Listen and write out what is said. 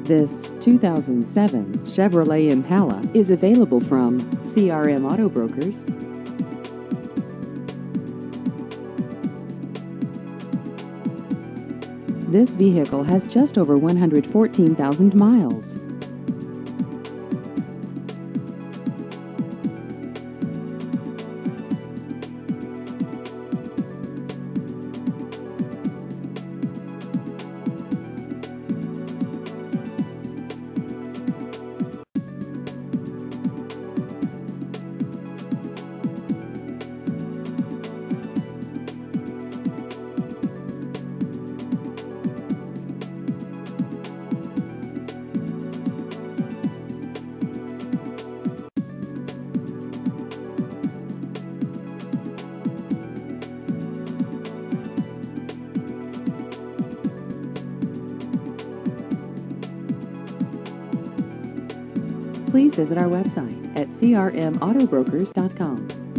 This 2007 Chevrolet Impala is available from CRM Auto Brokers. This vehicle has just over 114,000 miles. Please visit our website at crmautobrokers.com.